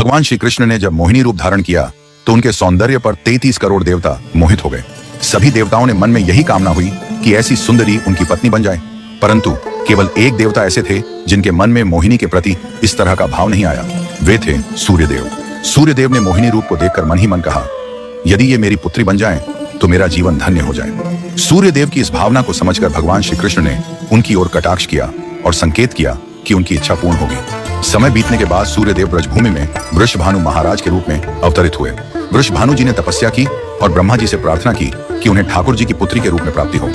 भगवान श्री कृष्ण ने जब मोहिनी रूप धारण किया तो उनके सौंदर्य पर 33 करोड़ देवता मोहित हो गए। सभी देवताओं ने मन में यही कामना हुई कि ऐसी सुंदरी उनकी पत्नी बन जाए, परंतु केवल एक देवता ऐसे थे जिनके मन में मोहिनी के प्रति इस तरह का भाव नहीं आया। वे थे सूर्यदेव। सूर्यदेव ने मोहिनी रूप को देखकर मन ही मन कहा, यदि ये मेरी पुत्री बन जाए तो मेरा जीवन धन्य हो जाए। सूर्यदेव की इस भावना को समझकर भगवान श्री कृष्ण ने उनकी ओर कटाक्ष किया और संकेत किया कि उनकी इच्छा पूर्ण होगी। समय बीतने के बाद सूर्यदेव ब्रजभूमि में वृषभानु महाराज के रूप में अवतरित हुए। वृषभानु जी ने तपस्या की और ब्रह्मा जी से प्रार्थना की कि उन्हें ठाकुर जी की पुत्री के रूप में प्राप्ति हो।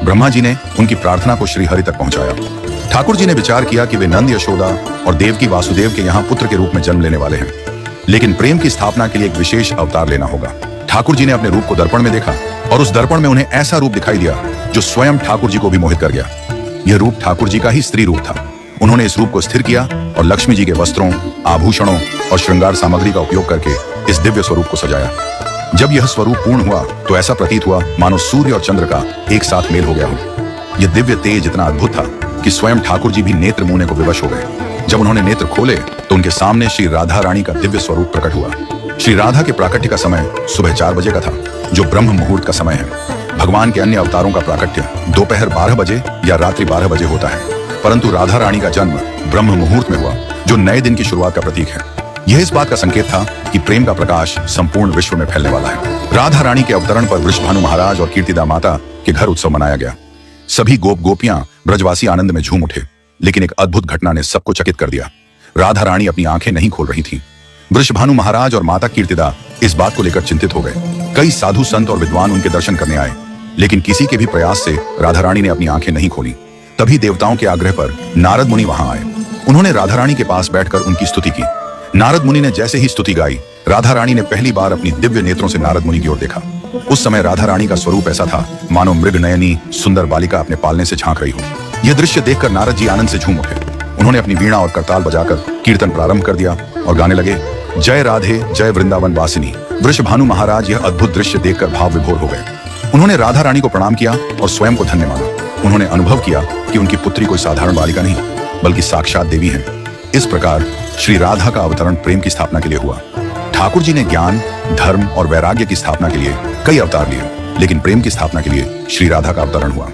ब्रह्मा जी ने उनकी प्रार्थना को श्री हरि तक पहुंचाया। ठाकुर जी ने विचार किया कि वे नंद यशोदा और देवकी वासुदेव के यहाँ पुत्र के रूप में जन्म लेने वाले हैं, लेकिन प्रेम की स्थापना के लिए एक विशेष अवतार लेना होगा। ठाकुर जी ने अपने रूप को दर्पण में देखा और उस दर्पण में उन्हें ऐसा रूप दिखाई दिया जो स्वयं ठाकुर जी को भी मोहित कर गया। यह रूप ठाकुर जी का ही स्त्री रूप था। उन्होंने इस रूप को स्थिर किया और लक्ष्मी जी के वस्त्रों, आभूषणों और श्रृंगार सामग्री का उपयोग करके इस दिव्य स्वरूप को सजाया। जब यह स्वरूप पूर्ण हुआ तो ऐसा प्रतीत हुआ मानो सूर्य और चंद्र का एक साथ मेल हो गया हो। यह दिव्य तेज इतना अद्भुत था कि स्वयं ठाकुर जी भी नेत्र मूंदने को विवश हो गए। जब उन्होंने नेत्र खोले तो उनके सामने श्री राधा रानी का दिव्य स्वरूप प्रकट हुआ। श्री राधा के प्राकट्य का समय सुबह 4 बजे का था, जो ब्रह्म मुहूर्त का समय है। भगवान के अन्य अवतारों का प्राकट्य दोपहर 12 बजे या रात्रि 12 बजे होता है, परंतु राधा रानी का जन्म ब्रह्म मुहूर्त में हुआ, जो नए दिन की शुरुआत का प्रतीक है। यह इस बात का संकेत था कि प्रेम का प्रकाश संपूर्ण विश्व में फैलने वाला है। राधा रानी के अवतरण पर वृषभानु महाराज और कीर्तिदा माता के घर उत्सव मनाया गया। सभी गोप गोपियां ब्रजवासी आनंद में झूम उठे, लेकिन एक अद्भुत घटना ने सबको चकित कर दिया। राधा रानी अपनी आंखें नहीं खोल रही थीं। वृषभानु महाराज और माता कीर्तिदा इस बात को लेकर चिंतित हो गए। कई साधु संत और विद्वान उनके दर्शन करने आए, लेकिन किसी के भी प्रयास से राधा रानी ने अपनी आंखें नहीं खोली। तभी देवताओं के आग्रह पर नारद मुनि वहां आए। उन्होंने राधा रानी के पास बैठकर उनकी स्तुति की। नारद मुनि ने जैसे ही स्तुति गाई, राधा रानी ने पहली बार अपनी दिव्य नेत्रों से नारद मुनि की ओर देखा। उस समय राधा रानी का स्वरूप ऐसा था मानो मृग नयनी सुंदर बालिका अपने पालने से झांक रही हो। यह दृश्य देखकर नारद जी आनंद से झूम उठे। उन्होंने अपनी वीणा और करताल बजाकर कीर्तन प्रारंभ कर दिया और गाने लगे, जय राधे जय वृंदावन वासिनी। वृषभानु महाराज यह अद्भुत दृश्य देखकर भाव विभोर हो गए। उन्होंने राधा रानी को प्रणाम किया और स्वयं को धन्य माना। उन्होंने अनुभव किया कि उनकी पुत्री कोई साधारण बालिका नहीं, बल्कि साक्षात देवी है। इस प्रकार श्री राधा का अवतरण प्रेम की स्थापना के लिए हुआ। ठाकुर जी ने ज्ञान, धर्म और वैराग्य की स्थापना के लिए कई अवतार लिए, लेकिन प्रेम की स्थापना के लिए श्री राधा का अवतरण हुआ।